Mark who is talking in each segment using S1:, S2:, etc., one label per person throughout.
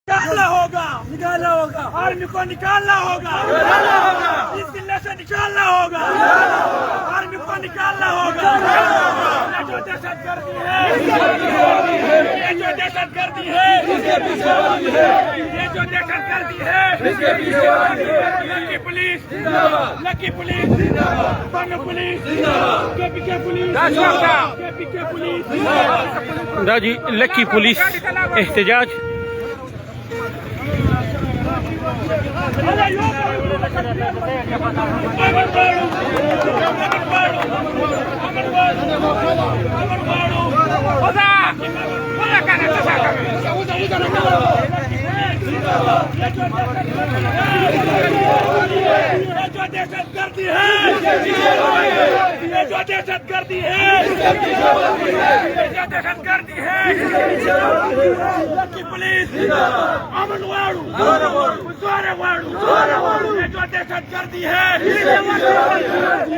S1: निकालना होगा, आर्मी को निकालना होगा, इस जिले से निकालना होगा, आर्मी को निकालना होगा। ये जो दहशतगर्दी है, ये जो दहशतगर्दी है, ये जो दहशतगर्दी है, लकी पुलिस, लकी पुलिस, बंग police, KPK police, KPK police,
S2: जी लकी पुलिस एहतजाज
S1: जो दहशतगर्दी है, ये जो दहशतगर्दी है, ये जो दहशतगर्दी है, लकी पुलिस, अमन वाड़ू, द्वारे वाड़ू, ये जो दहशतगर्दी है, ये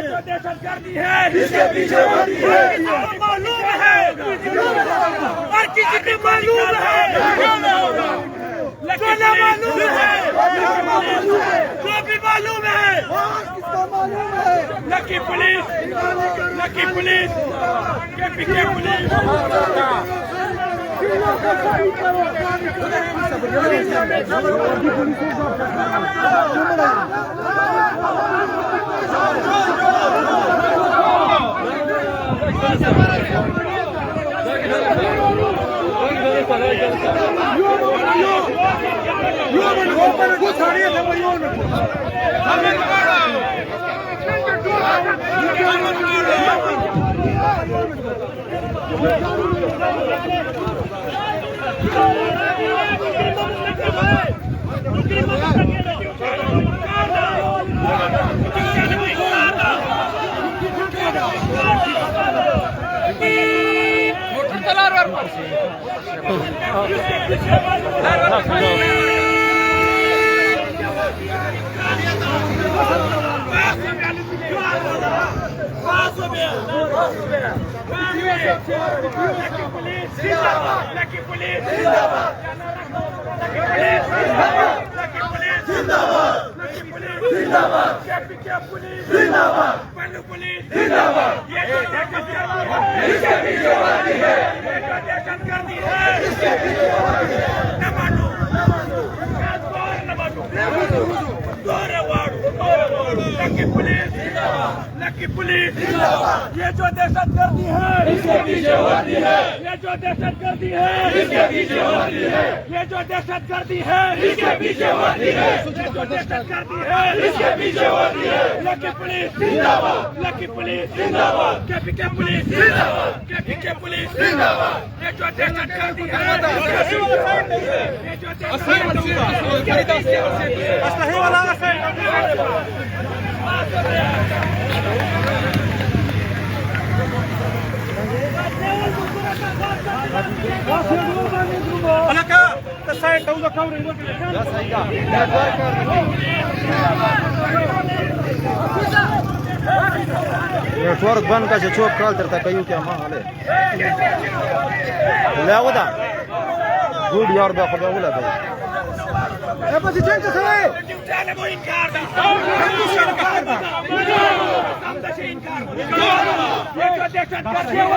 S1: जो दहशतगर्दी है, इसके पीछे मालूम है, और किसी को मालूम है, लेकिन मालूम है, जो भी मालूम है, Lakki police, KPK police, Lakki police KPK police, बंग पुलिस, ये जो दहशतगर्दी है, न मानो, द्वारे वाड़ू, लकी पुलिस, ये जो दहशतगर्दी है, इसके पीछे होती है, ये जो दहशतगर्दी है, इसके पीछे होती है, ये जो दहशतगर्दी है, इसके पीछे होती है, ये जो दहशतगर्दी है, इसके पीछे होती है, लकी पुलिस जिंदाबाद, लकी पुलिस जिंदाबाद, केपीके पुलिस जिंदाबाद, केपीके पुलिस जिंदाबाद, ये जो दहशतगर्दी है, ये जो दहशतगर्दी
S3: नेटवर्क बंद का चोक काल तरता कयू क्या माले लावदा गुड यार बा खबा बोला भाई ए पछि चेंज करे
S1: जाने वो इनकार दा हम तो इनकार ये जो दहशतगर्दी है,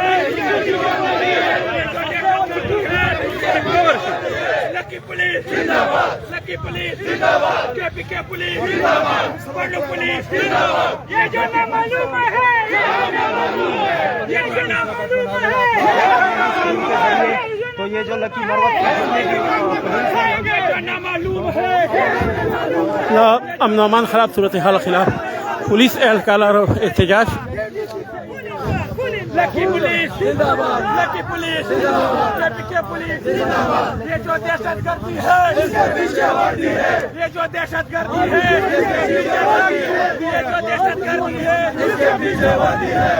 S1: लकी पुलिस जिंदाबाद, लकी पुलिस जिंदाबाद, केपीके पुलिस जिंदाबाद, बंग पुलिस जिंदाबाद, ये जो ना मालूम है, ये जो ना मालूम है,
S3: तो ये जो लकी मरवत
S2: अमन अमान खराब सूरत हाल खिलाफ पुलिस एहलकार एहतजाज
S1: लकी पुलिस जिंदाबाद, लकी पुलिस जिंदाबाद, केपीके पुलिस जिंदाबाद, ये जो दहशतगर्दी है, इसके पीछे होती है, ये जो दहशतगर्दी है, इसके पीछे होती है, ये जो दहशतगर्दी है, इसके पीछे होती है,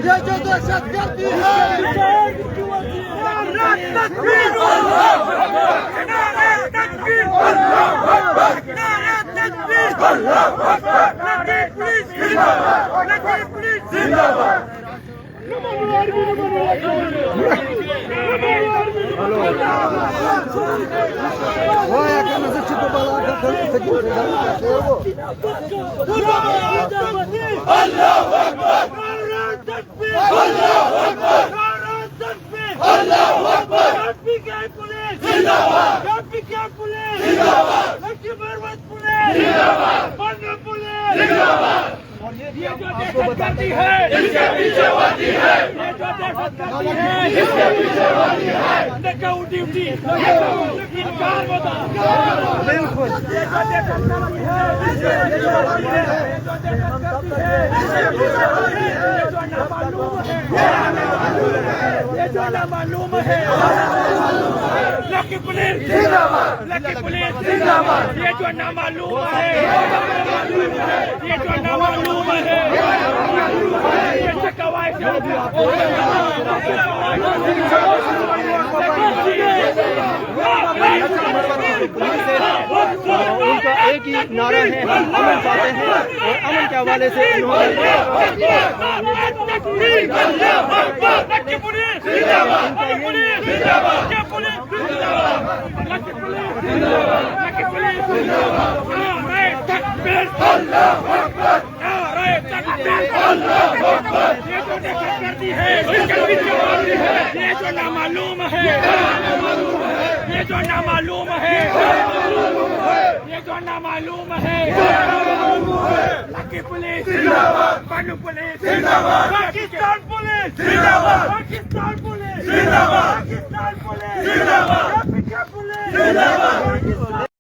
S1: ये जो दहशतगर्दी है, तकबीर अल्लाह अकबर, नारे तकबीर अल्लाह अकबर, नारे तकबीर अल्लाह अकबर, लकी पुलिस जिंदाबाद, लकी पुलिस जिंदाबाद।
S3: Vay akanızı çıktı bala
S1: Allahu Ekber! Naran takbir! Allahu Ekber! Naran takbir! Allahu Ekber! Kapikay police जिंदाबाद! Kapikay पुलिस जिंदाबाद! लक्ष्मीपुर पुलिस जिंदाबाद! पन्ना पुलिस जिंदाबाद! ये जो दहशत गर्दी है इसके पीछे वर्दी है, ये जो दहशत गर्दी है इसके पीछे वर्दी है, देखो ड्यूटी इनकार होता बिल्कुल, ये जो दहशत गर्दी है इसके पीछे वर्दी है, ये जो दहशत गर्दी है इसके पीछे वर्दी है, ये जो नामालूम है ये जो नामालूम है लकी पुलिस जिंदाबाद, लकी पुलिस जिंदाबाद, ये जो नामालूम है ये जो नामालूम है ये चकवाई
S3: उनका एक ही नारा है, हम अमन चाहते हैं और अमन के हवाले से
S1: ये जो नामालूम है ये जो नामालूम है ये जो नामालूम है लकी पुलिस जिंदाबाद, पन्नू पुलिस जिंदाबाद, पाकिस्तान पुलिस जिंदाबाद, पाकिस्तान पुलिस जिंदाबाद, पाकिस्तान पुलिस जिंदाबाद, पुलिस जिंदाबाद।